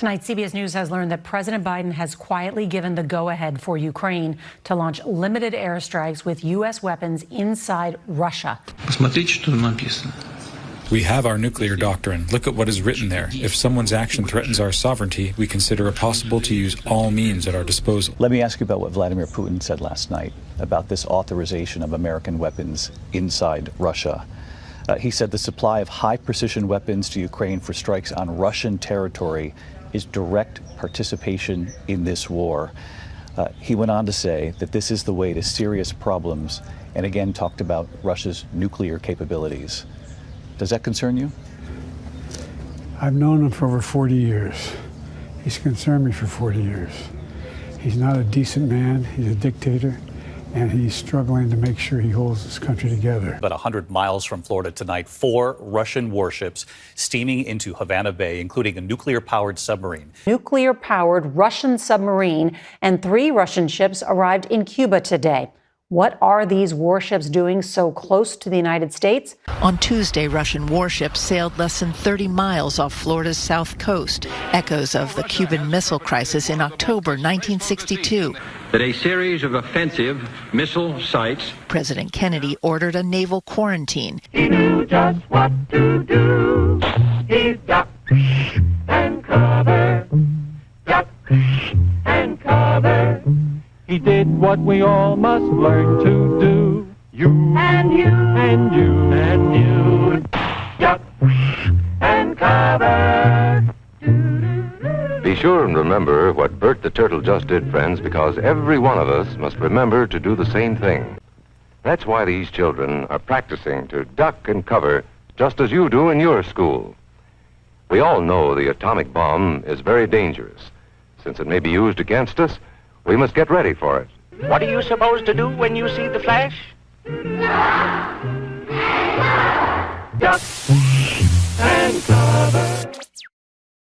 Tonight, CBS News has learned that President Biden has quietly given the go-ahead for Ukraine to launch limited airstrikes with U.S. weapons inside Russia. We have our nuclear doctrine. Look at what is written there. If someone's action threatens our sovereignty, we consider it possible to use all means at our disposal. Let me ask you about what Vladimir Putin said last night about this authorization of American weapons inside Russia. He said the supply of high-precision weapons to Ukraine for strikes on Russian territory is direct participation in this war. He went on to say that this is the way to serious problems, and again talked about Russia's nuclear capabilities. Does that concern you? I've known him for over 40 years. He's concerned me for 40 years. He's not a decent man. He's a dictator. And he's struggling to make sure he holds this country together. About 100 miles from Florida tonight, 4 Russian warships steaming into Havana Bay, including a nuclear-powered submarine. Nuclear-powered Russian submarine and 3 Russian ships arrived in Cuba today. What are these warships doing so close to the United States? On Tuesday, Russian warships sailed less than 30 miles off Florida's south coast, echoes of the Cuban Missile Crisis in October 1962. That a series of offensive missile sites. President Kennedy ordered a naval quarantine. He knew just what to do. He ducked and covered, ducked and covered. He did what we all must learn to do. You and you and you and you, duck and cover. Be sure and remember what Bert the Turtle just did, friends, because every one of us must remember to do the same thing. That's why these children are practicing to duck and cover just as you do in your school. We all know the atomic bomb is very dangerous. Since it may be used against us, we must get ready for it. What are you supposed to do when you see the flash? Duck